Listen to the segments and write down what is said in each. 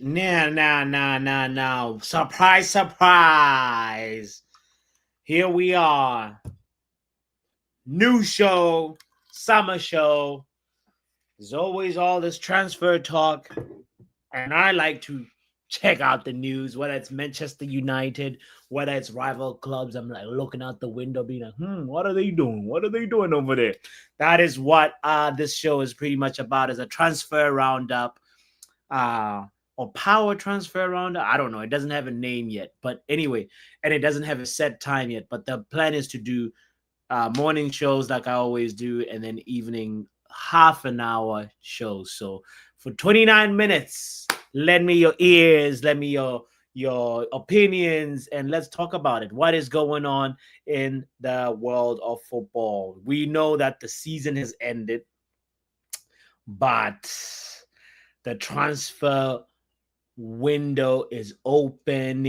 Now. Surprise, surprise. Here we are. New show, summer show. There's always all this transfer talk. And I like to check out the news, whether it's Manchester United, whether it's rival clubs. I'm like looking out the window, being like, what are they doing? What are they doing over there? That is what this show is pretty much about, is a transfer roundup. Or power transfer roundup. I don't know. It doesn't have a name yet. But anyway, and it doesn't have a set time yet. But the plan is to do morning shows like I always do, and then evening half an hour shows. So for 29 minutes, lend me your ears, lend me your opinions, and let's talk about it. What is going on in the world of football? We know that the season has ended, but the transfer window is opened,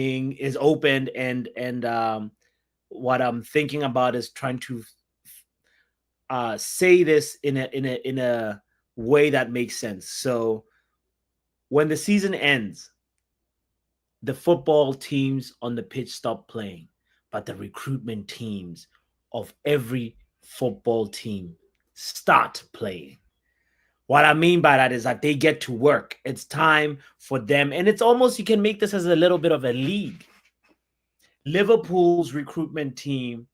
and what I'm thinking about is trying to say this in a way that makes sense. So when the season ends, the football teams on the pitch stop playing, but the recruitment teams of every football team start playing. What I mean by that is that they get to work. It's time for them. And it's almost, you can make this as a little bit of a league. Liverpool's recruitment team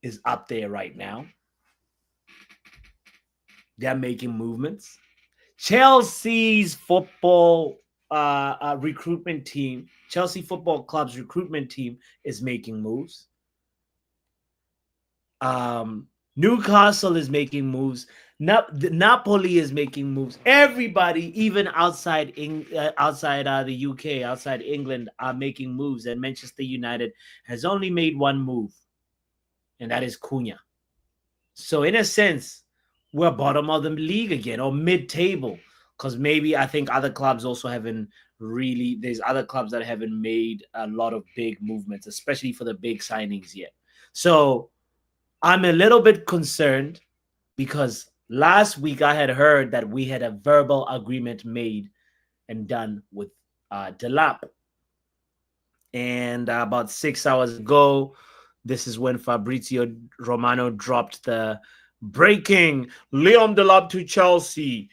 is up there right now. They're making movements. Chelsea's football recruitment team, Chelsea Football Club's recruitment team is making moves. Newcastle is making moves. Napoli is making moves. Everybody, even outside the UK, outside England, are making moves. And Manchester United has only made one move, and that is Cunha. So in a sense, we're bottom of the league again, or mid-table, because maybe I think other clubs also haven't really. There's other clubs that haven't made a lot of big movements, especially for the big signings yet. So I'm a little bit concerned because last week I had heard that we had a verbal agreement made and done with Delap. And about 6 hours ago, this is when Fabrizio Romano dropped the breaking Liam Delap to Chelsea.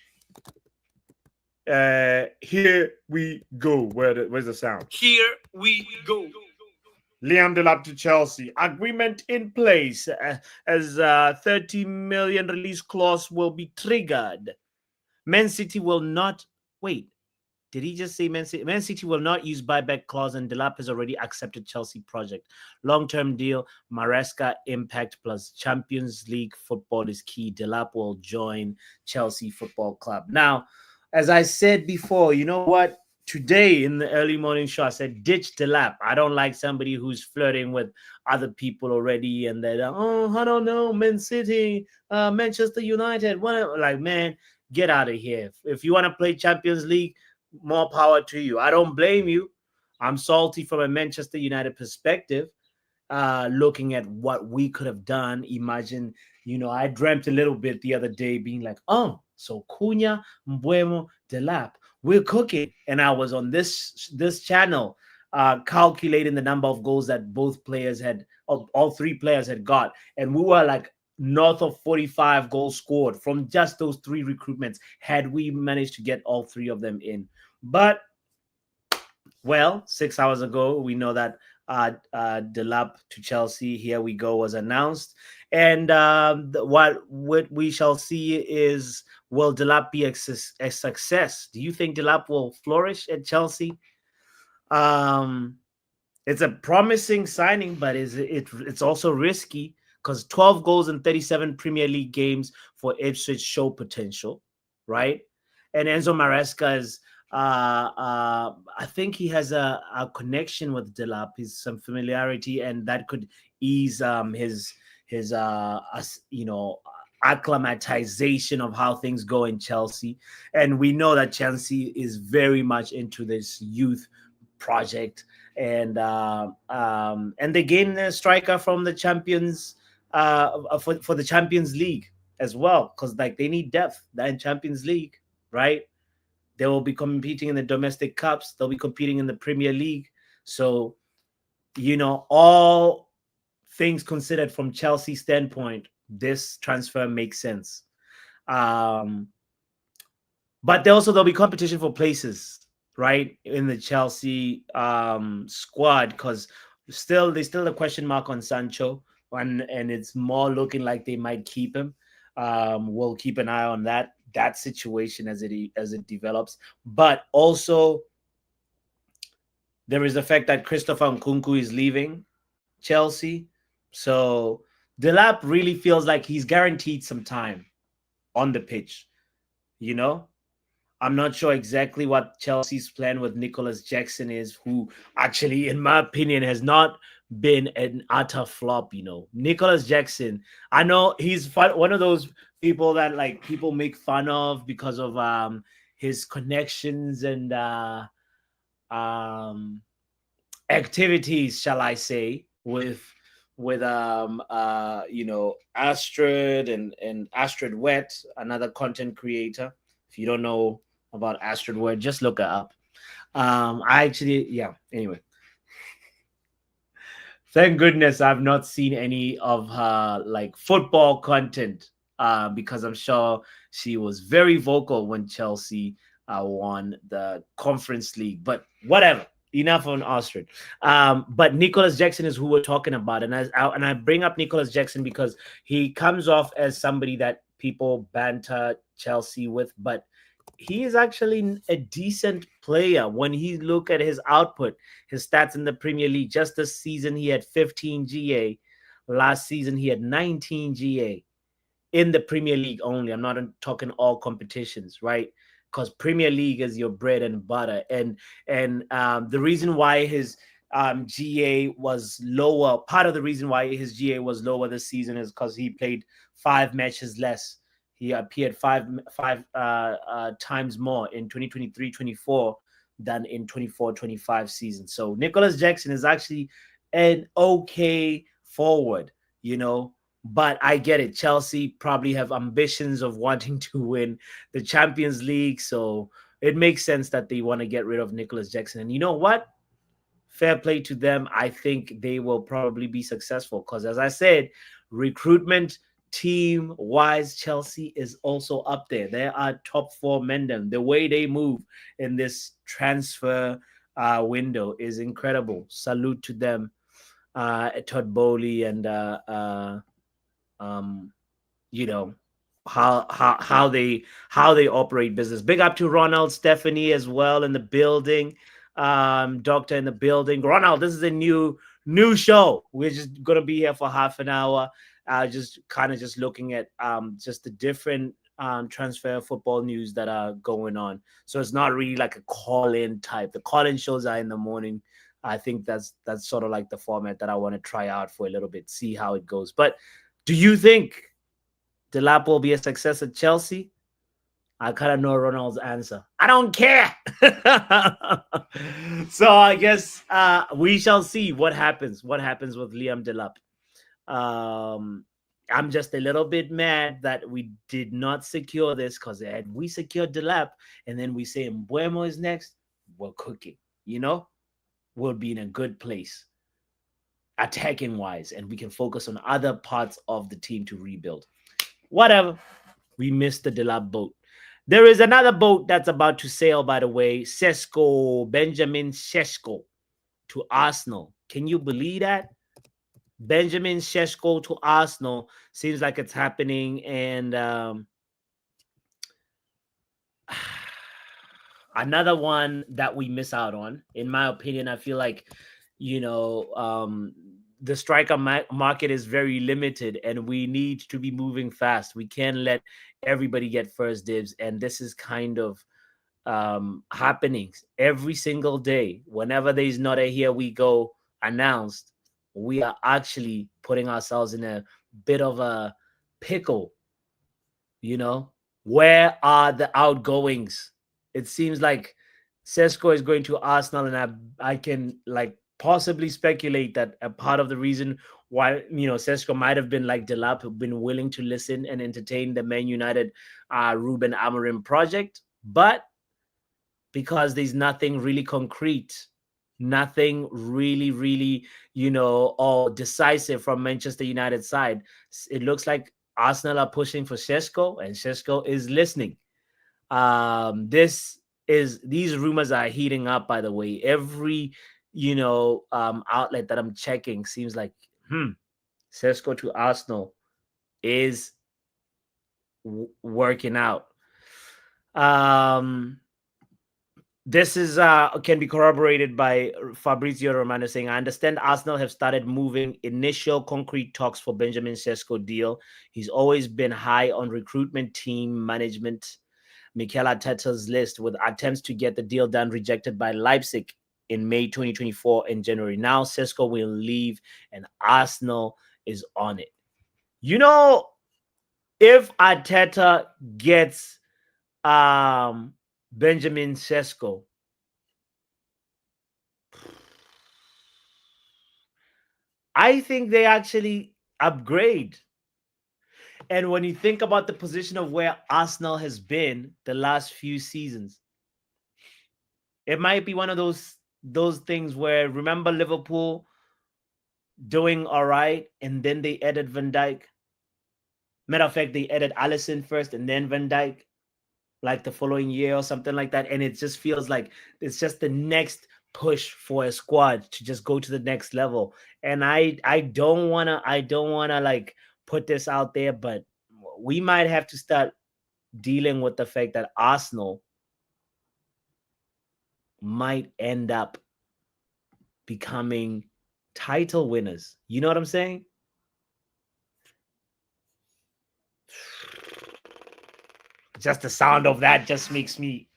Here we go. Where's the sound? Here we go. Liam Delap to Chelsea. Agreement in place as 30 million release clause will be triggered. Man City will not... Wait, did he just say Man City? Man City will not use buyback clause, and Delap has already accepted Chelsea project. Long-term deal, Maresca impact plus Champions League football is key. Delap will join Chelsea Football Club. Now, as I said before, you know what? Today in the early morning show, I said, ditch Delap. I don't like somebody who's flirting with other people already and they're I don't know, Man City, Manchester United, whatever. Like, man, get out of here. If you want to play Champions League, more power to you. I don't blame you. I'm salty from a Manchester United perspective, looking at what we could have done. Imagine, I dreamt a little bit the other day being like, so Cunha, Mbuemo, Delap, we're cooking. And I was on this channel calculating the number of goals that both players had, all three players had got. And we were like north of 45 goals scored from just those three recruitments had we managed to get all three of them in. But, well, 6 hours ago, we know that Delap to Chelsea, here we go, was announced. And what we shall see is, will Delap be a success? Do you think Delap will flourish at Chelsea? It's a promising signing, but it's also risky because 12 goals in 37 Premier League games for Ipswich show potential, right? And Enzo Maresca is, I think he has a connection with Delap, some familiarity, and that could ease his acclimatization of how things go in Chelsea. And we know that Chelsea is very much into this youth project, and they gain a striker from the champions for the Champions League as well, because like they need depth in Champions League, right? They will be competing in the domestic cups. They'll be competing in the Premier League. So, all things considered from Chelsea standpoint, this transfer makes sense. But there'll be competition for places, right, in the Chelsea squad, because there's still a question mark on Sancho, and it's more looking like they might keep him. We'll keep an eye on that situation as it develops. But also there is the fact that Christopher Nkunku is leaving Chelsea. So Delap really feels like he's guaranteed some time on the pitch. I'm not sure exactly what Chelsea's plan with Nicholas Jackson is, who actually, in my opinion, has not been an utter flop. Nicholas Jackson, I know he's one of those people that like people make fun of because of his connections and activities, shall I say, with Astrid and Astrid Wet, another content creator. If you don't know about Astrid Wet, just look her up. Anyway, thank goodness I've not seen any of her like football content, because I'm sure she was very vocal when Chelsea won the Conference League. But whatever, enough on Astrid. But Nicholas Jackson is who we're talking about, and I bring up Nicholas Jackson because he comes off as somebody that people banter Chelsea with, but he is actually a decent player when he look at his output, his stats in the Premier League. Just this season, he had 15 GA. Last season, he had 19 GA in the Premier League only. I'm not talking all competitions, right? Because Premier League is your bread and butter. And the reason why his GA was lower, part of the reason why his GA was lower this season is because he played 5 matches less. He appeared five times more in 2023-24 than in 24-25 season. So Nicholas Jackson is actually an okay forward, but I get it. Chelsea probably have ambitions of wanting to win the Champions League, so it makes sense that they want to get rid of Nicholas Jackson. And you know what? Fair play to them. I think they will probably be successful because, as I said, recruitment team-wise, Chelsea is also up there. They are top 4 men. The way they move in this transfer window is incredible. Salute to them, Todd Bowley, and how they operate business. Big up to Ronald, Stephanie as well in the building. Doctor in the building. Ronald, this is a new show. We're just gonna be here for half an hour. Just looking at just the different transfer football news that are going on. So it's not really like a call-in type. The call-in shows are in the morning. I think that's sort of like the format that I want to try out for a little bit, see how it goes. But do you think Delap will be a success at Chelsea? I kind of know Ronald's answer. I don't care. So I guess we shall see what happens. What happens with Liam Delap. I'm just a little bit mad that we did not secure this, because had we secured Delap and then we say Mbuemo is next, we're cooking. We'll be in a good place attacking wise, and we can focus on other parts of the team to rebuild. Whatever. We missed the Delap boat. There is another boat that's about to sail, by the way. Sesko, Benjamin Sesko to Arsenal. Can you believe that? Benjamin Sesko to Arsenal. Seems like it's happening. And another one that we miss out on, in my opinion. I feel like, the striker market is very limited, and we need to be moving fast. We can't let everybody get first dibs, and this is kind of happening every single day. Whenever there's not a "here we go" announced, we are actually putting ourselves in a bit of a pickle. Where are the outgoings? It seems like Sesko is going to Arsenal, and I can possibly speculate that a part of the reason why Sesko might have been like Delap, who've been willing to listen and entertain the Man United Ruben Amorim project. But because there's nothing really concrete, nothing really, decisive from Manchester United side. It looks like Arsenal are pushing for Sesko, and Sesko is listening. These rumors are heating up, by the way. Every outlet that I'm checking seems like Sesko to Arsenal is working out. This is can be corroborated by Fabrizio Romano saying, I understand Arsenal have started moving initial concrete talks for Benjamin Sesko deal. He's always been high on recruitment team management. Mikel Arteta's list with attempts to get the deal done rejected by Leipzig in May 2024 and January. Now Sesko will leave and Arsenal is on it. If Arteta gets Benjamin Sesko, I think they actually upgrade. And when you think about the position of where Arsenal has been the last few seasons, it might be one of those things where, remember Liverpool doing all right and then they added Van Dijk. Matter of fact, they added Alisson first and then Van Dijk, like the following year or something like that. And it just feels like it's just the next push for a squad to just go to the next level. And I don't wanna like put this out there, but we might have to start dealing with the fact that Arsenal might end up becoming title winners. You know what I'm saying? Just the sound of that just makes me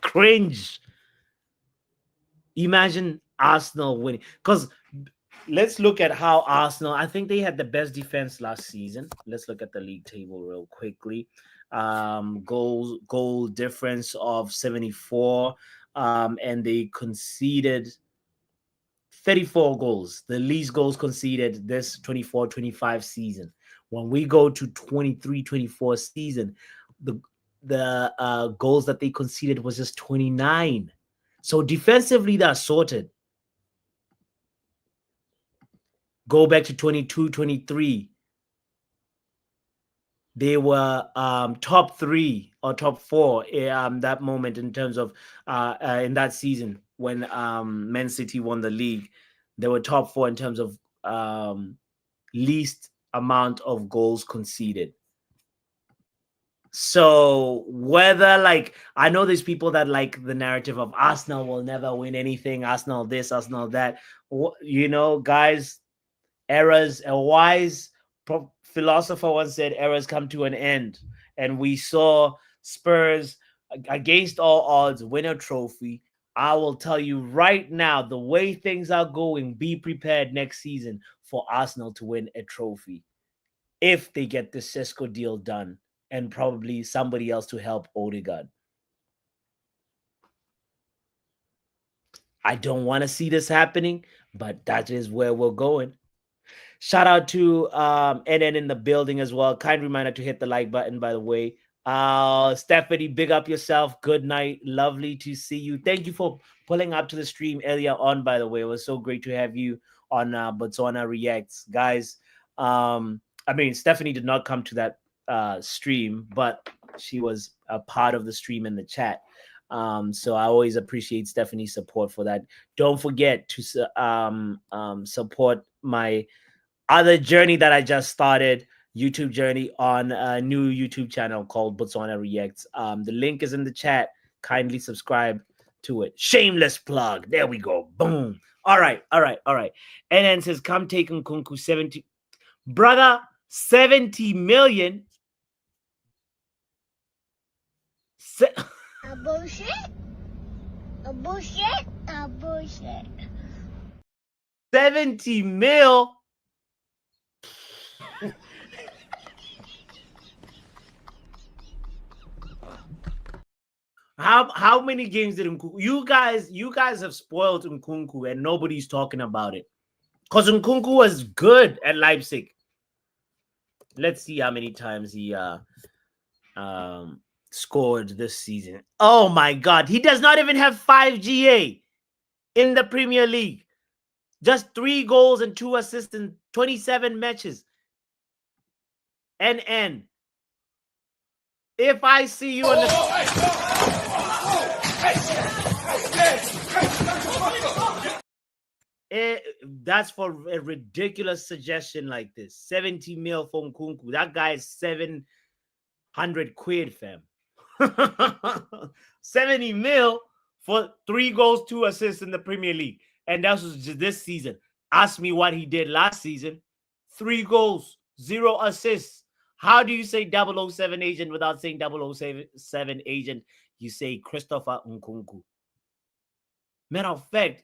cringe. Imagine Arsenal winning. Because let's look at how Arsenal, I think they had the best defense last season. Let's look at the league table real quickly. Goal difference of 74. And they conceded 34 goals, the least goals conceded this 24-25 season. When we go to 23-24 season, the goals that they conceded was just 29. So defensively, they're sorted. Go back to 22-23. They were top 3 or top 4 that moment in terms of in that season when Man City won the league. They were top 4 in terms of least amount of goals conceded. So whether, like, I know there's people that like the narrative of Arsenal will never win anything, Arsenal this, Arsenal that. Guys, eras, a wise philosopher once said, eras come to an end. And we saw Spurs, against all odds, win a trophy. I will tell you right now, the way things are going, be prepared next season for Arsenal to win a trophy if they get the Sesko deal done and probably somebody else to help Odegaard. I don't want to see this happening, but that is where we're going. Shout out to NN in the building as well. Kind reminder to hit the like button, by the way. Stephanie, big up yourself. Good night. Lovely to see you. Thank you for pulling up to the stream earlier on, by the way. It was so great to have you on Botswana Reacts. Guys, Stephanie did not come to that stream, but she was a part of the stream in the chat. So I always appreciate Stephanie's support for that. Don't forget to support my other journey that I just started, YouTube journey, on a new YouTube channel called Botswana Reacts. The link is in the chat. Kindly subscribe to it. Shameless plug. There we go. Boom. All right. And then says, come take Nkunku 70. Brother, 70 million. A bullshit. A bullshit. A bullshit. 70 mil. How many games did Nkunku? You guys have spoiled Nkunku and nobody's talking about it. Because Nkunku was good at Leipzig. Let's see how many times he scored this season. Oh my God. He does not even have 5 GA in the Premier League. Just 3 goals and 2 assists in 27 matches. NN. If I see you on the... that's for a ridiculous suggestion like this. 70 mil for Nkunku. That guy is 700 quid, fam. 70 mil for 3 goals, 2 assists in the Premier League. And that was just this season. Ask me what he did last season. 3 goals, 0 assists. How do you say 007 agent without saying 007 agent? You say Christopher Nkunku. Matter of fact,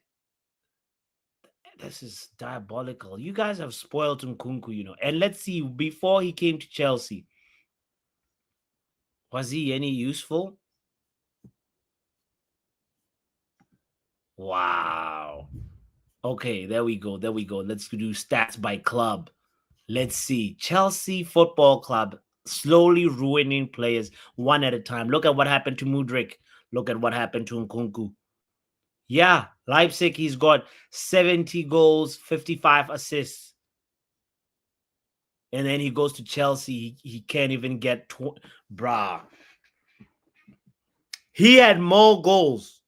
this is diabolical. You guys have spoiled Nkunku, you know. And let's see, before he came to Chelsea, was he any useful? Wow. Okay, there we go. There we go. Let's do stats by club. Let's see. Chelsea Football Club slowly ruining players one at a time. Look at what happened to Mudryk. Look at what happened to Nkunku. Yeah, Leipzig, he's got 70 goals, 55 assists. And then he goes to Chelsea. He can't even get... Bruh. He had more goals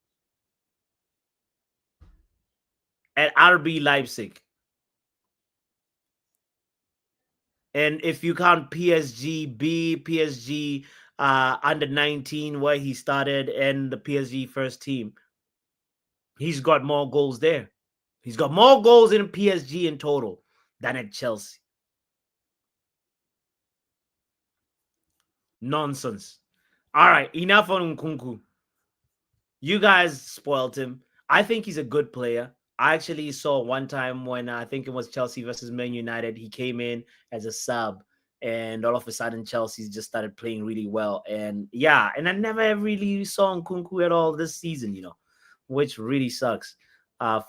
at RB Leipzig. And if you count PSG B, PSG under 19, where he started, and the PSG first team, he's got more goals there. He's got more goals in PSG in total than at Chelsea. Nonsense. All right, enough on Nkunku. You guys spoiled him. I think he's a good player. I actually saw one time when I think it was Chelsea versus Man United. He came in as a sub, and all of a sudden Chelsea just started playing really well. And yeah, and I never really saw Nkunku at all this season, you know, which really sucks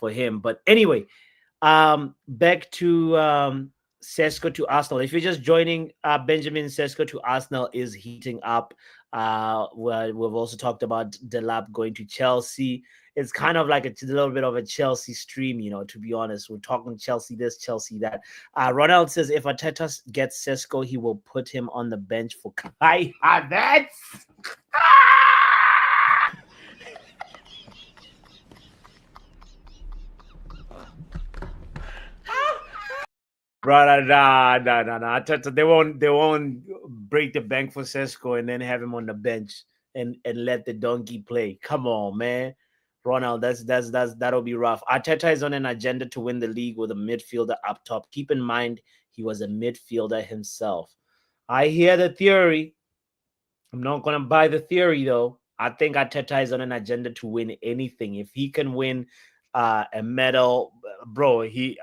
for him. But anyway, back to Sesko to Arsenal. If you're just joining, Benjamin, Sesko to Arsenal is heating up. Well, we've also talked about Delap going to Chelsea. It's kind of like a little bit of a Chelsea stream, you know, to be honest. We're talking Chelsea this, Chelsea that. Ronald says if Arteta gets Sesko, he will put him on the bench for Kai Havertz. Brother, nah. They won't break the bank for Sesko and then have him on the bench and let the donkey play. Come on, man. Ronald, that'll be rough. Arteta is on an agenda to win the league with a midfielder up top. Keep in mind, he was a midfielder himself. I hear the theory. I'm not gonna buy the theory though. I think Arteta is on an agenda to win anything. If he can win a medal, bro, he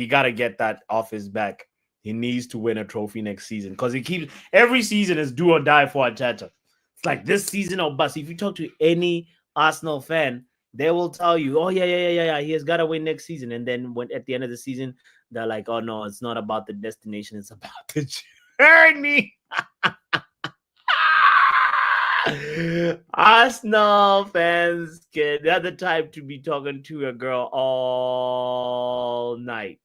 got to get that off his back. He needs to win a trophy next season because he keeps every season is do or die for Arteta. It's like this season or bust. If you talk to any Arsenal fan, they will tell you, "Oh yeah, he has got to win next season." And then when at the end of the season, they're like, "Oh no, it's not about the destination; it's about the journey." Arsenal fans, they're the type to be talking to a girl all night.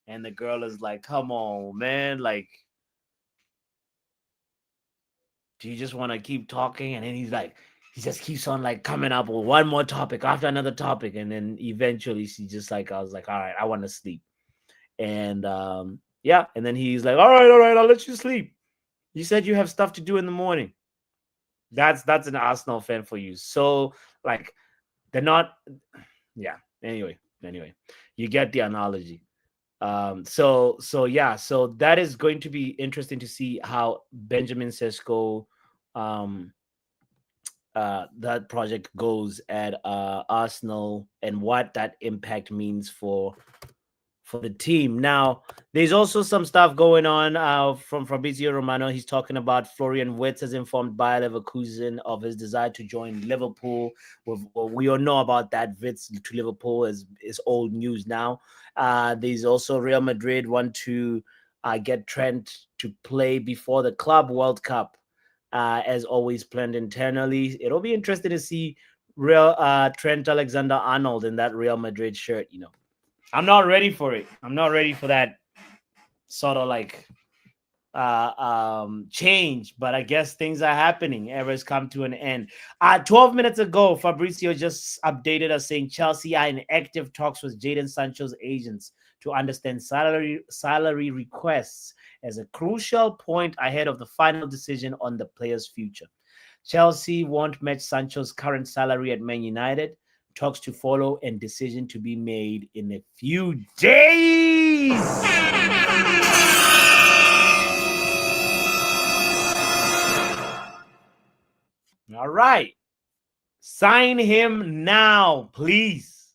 And the girl is like, come on, man. Like, do you just want to keep talking? And then he's like, he just keeps on like coming up with one more topic after another topic. And then eventually she just like, I was like, all right, I want to sleep. And yeah. And then he's like, all right, I'll let you sleep. You said you have stuff to do in the morning. That's an Arsenal fan for you. So like they're not, yeah. Anyway, you get the analogy. So that is going to be interesting to see how Benjamin Sesko that project goes at Arsenal and what that impact means for the team. Now, there's also some stuff going on from Fabrizio Romano. He's talking about Florian Wirtz has informed Bayer Leverkusen of his desire to join Liverpool. We all know about that. Wirtz to Liverpool is old news now. There's also Real Madrid want to get Trent to play before the Club World Cup. as always planned internally. It'll be interesting to see real Trent Alexander-Arnold in that Real Madrid shirt. I'm not ready for it. I'm not ready for that sort of like change, but I guess things are happening. Era's come to an end. 12 minutes ago, Fabrizio just updated us saying Chelsea are in active talks with Jadon Sancho's agents to understand salary requests as a crucial point ahead of the final decision on the player's future. Chelsea won't match Sancho's current salary at Man United. Talks to follow and decision to be made in a few days. All right. Sign him now, please.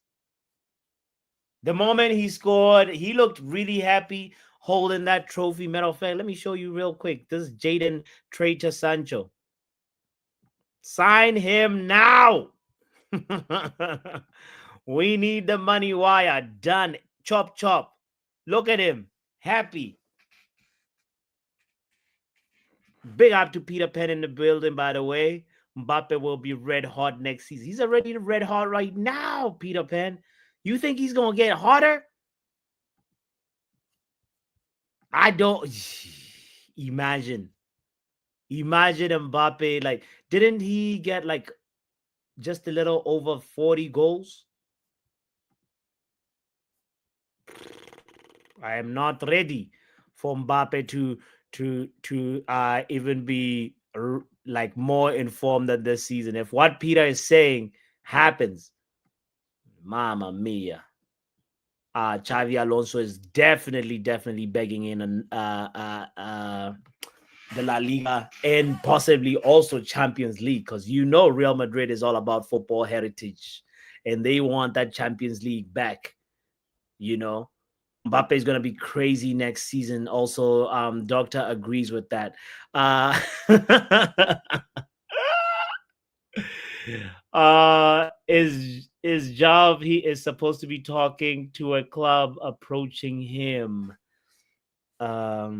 The moment he scored, he looked really happy holding that trophy. Matter of fact, let me show you real quick. This is Jadon Traitor Sancho. Sign him now. We need the money wire. Done. Chop, chop. Look at him. Happy. Big up to Peter Pan in the building, by the way. Mbappe will be red hot next season. He's already red hot right now, Peter Pan. You think he's going to get hotter? I don't. Imagine. Imagine Mbappe. Like, didn't he get like just a little over 40 goals? I am not ready for Mbappe to even be like more informed than this season. If what Peter is saying happens, Mamma mia. Xavi Alonso is definitely begging in the La Liga and possibly also Champions League, because Real Madrid is all about football heritage and they want that Champions League back. Mbappe is going to be crazy next season. Also, Doctor agrees with that. Is Job, he is supposed to be talking to a club approaching him. What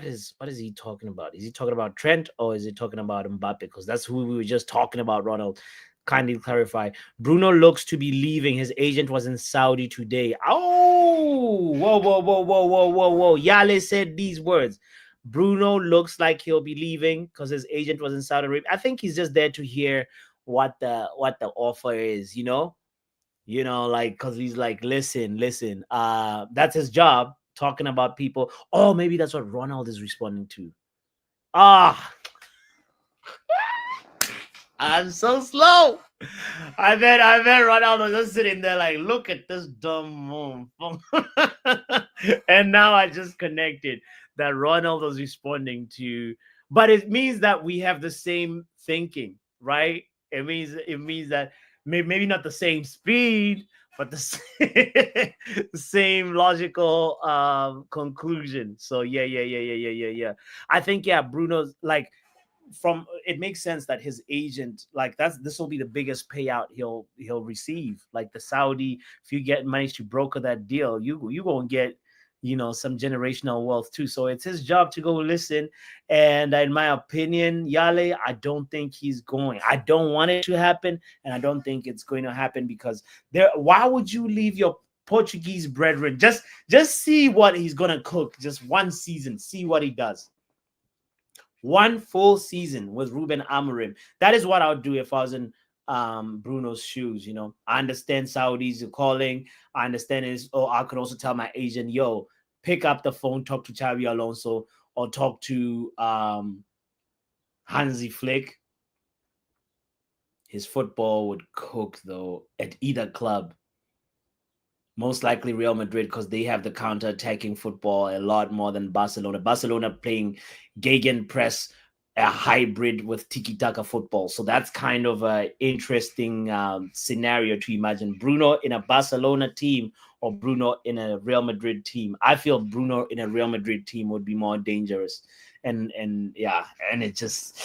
is he talking about? Is he talking about Trent or is he talking about Mbappe? Because that's who we were just talking about, Ronald. Kindly clarify. Bruno looks to be leaving. His agent was in Saudi today. Oh, whoa. Yale said these words. Bruno looks like he'll be leaving because his agent was in Saudi Arabia. I think he's just there to hear what the offer is, like, because he's like, listen, that's his job, talking about people. Oh, maybe that's what Ronald is responding to. I'm so slow. I bet Ronald was just sitting there like, look at this dumb move. And now I just connected that Ronald was responding to, but it means that we have the same thinking, right? It means that maybe not the same speed, but the same logical conclusion. So yeah. I think Bruno's like, it makes sense that his agent, like, this will be the biggest payout he'll receive. Like the Saudi, if you manage to broker that deal, you gonna get some generational wealth too. So it's his job to go listen. And in my opinion, Yale, I don't think he's going. I don't want it to happen, and I don't think it's going to happen because why would you leave your Portuguese brethren? Just see what he's gonna cook. Just one season, see what he does. One full season with Ruben Amorim. That is what I would do if I was in Bruno's shoes. I understand Saudis are calling. I understand it. Or I could also tell my agent, yo, pick up the phone, talk to Xavi Alonso, or talk to Hansi Flick. His football would cook, though, at either club. Most likely Real Madrid, because they have the counter-attacking football a lot more than Barcelona. Barcelona playing gegenpress, a hybrid with tiki-taka football. So that's kind of an interesting scenario to imagine. Bruno in a Barcelona team or Bruno in a Real Madrid team. I feel Bruno in a Real Madrid team would be more dangerous. And it's just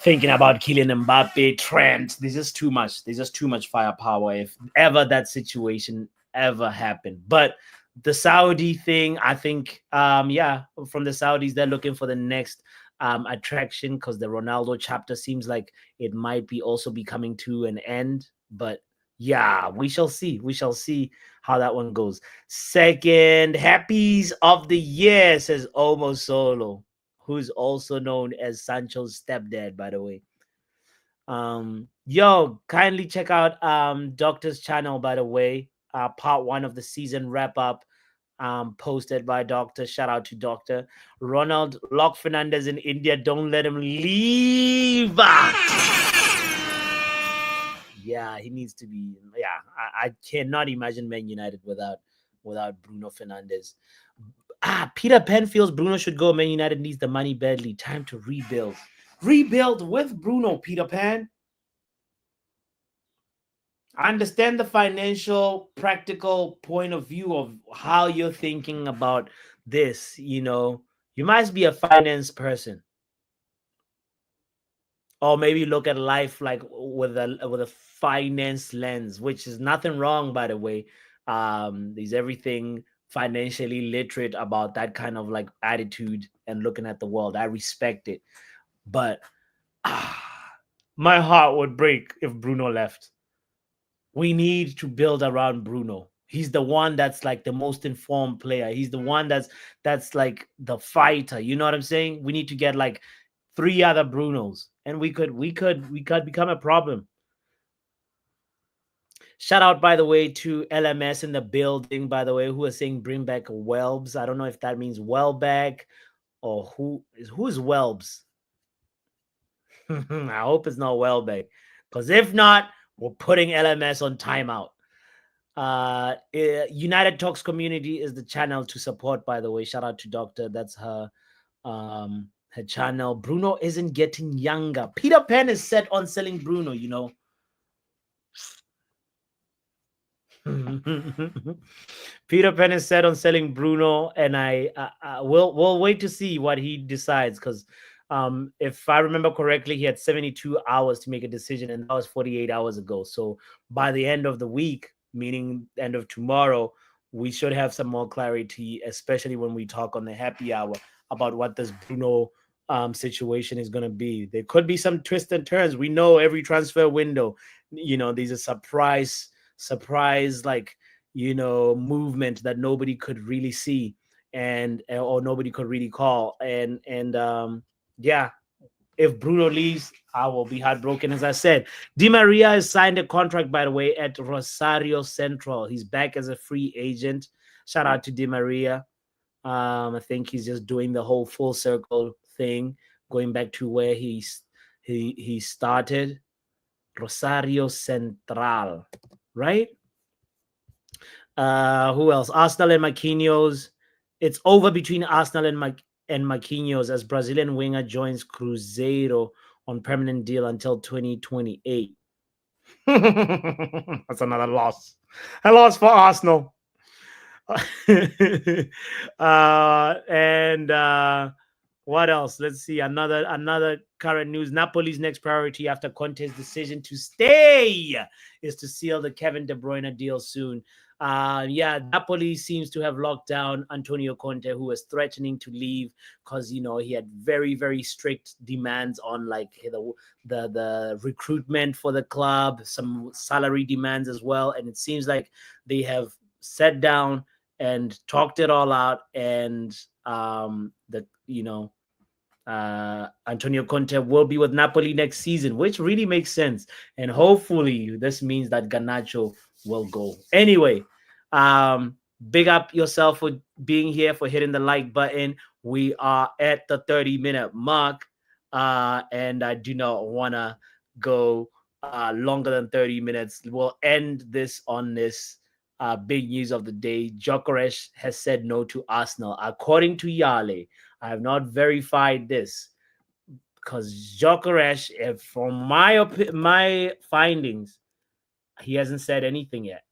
thinking about Kylian Mbappe, Trent, there's just too much. There's just too much firepower if ever that situation ever happened. But the Saudi thing, I think, from the Saudis, they're looking for the next attraction because the Ronaldo chapter seems like it might be also be coming to an end. But yeah, we shall see. We shall see how that one goes. Second happies of the year, says Omo Solo, who's also known as Sancho's stepdad, by the way. Yo, kindly check out Doctor's channel, by the way. Part one of the season wrap up posted by Doctor. Shout out to Doctor. Ronald Lock Fernandez in India. Don't let him leave. Yeah, he needs to be. Yeah, I cannot imagine Man United without Bruno Fernandez. Peter Pan feels Bruno should go. Man United needs the money badly. Time to rebuild. Rebuild with Bruno, Peter Pan. I understand the financial, practical point of view of how you're thinking about this. You must be a finance person, or maybe look at life like with a finance lens, which is nothing wrong, by the way. There's everything financially literate about that kind of like attitude and looking at the world. I respect it, but my heart would break if Bruno left. We need to build around Bruno. He's the one that's like the most informed player. He's the one that's like the fighter. You know what I'm saying? We need to get like three other Brunos, and we could become a problem. Shout out, by the way, to LMS in the building, by the way, who is saying bring back Welbs. I don't know if that means Welbeck or who's Welbs. I hope it's not Welbeck, because if not, we're putting LMS on timeout. United Talks community is the channel to support, by the way. Shout out to Doctor. That's her channel. Bruno isn't getting younger. Peter Pan is set on selling Bruno, Peter Pan is set on selling Bruno, and I we'll wait to see what he decides, because if I remember correctly, he had 72 hours to make a decision, and that was 48 hours ago. So by the end of the week, meaning end of tomorrow, we should have some more clarity, especially when we talk on the happy hour about what this Bruno situation is going to be. There could be some twists and turns. We know every transfer window, there's a surprise like movement that nobody could really see, and or nobody could really call, and yeah, if Bruno leaves, I will be heartbroken. As I said, Di Maria has signed a contract, by the way, at Rosario Central. He's back as a free agent. Shout out to Di Maria. I think he's just doing the whole full circle thing, going back to where he started. Rosario Central, right? Who else? Arsenal and Marquinhos. It's over between Arsenal and Marquinhos as Brazilian winger joins Cruzeiro on permanent deal until 2028. That's another loss. A loss for Arsenal. And what else? Let's see. Another current news. Napoli's next priority after Conte's decision to stay is to seal the Kevin De Bruyne deal soon. Napoli seems to have locked down Antonio Conte, who was threatening to leave because he had very, very strict demands on like the recruitment for the club, some salary demands as well. And it seems like they have sat down and talked it all out, and Antonio Conte will be with Napoli next season, which really makes sense. And hopefully this means that Garnacho will go. Anyway, big up yourself for being here, for hitting the like button. We are at the 30-minute mark, and I do not want to go longer than 30 minutes. We'll end this on this big news of the day. Gyökeres has said no to Arsenal, according to Yale. I have not verified this because Gyökeres, from my findings, he hasn't said anything yet.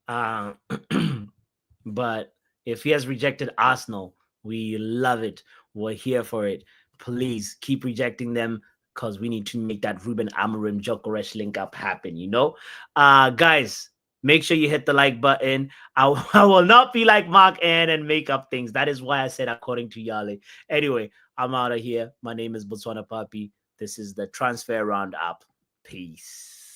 But if he has rejected Arsenal, we love it. We're here for it. Please keep rejecting them, because we need to make that Ruben Amorim Gyökeres link up happen. Guys, Make sure you hit the like button. I will not be like Mark Ann and make up things. That is why I said according to Yale. Anyway, I'm out of here. My name is Botswana Papi. This is the Transfer Roundup. Peace.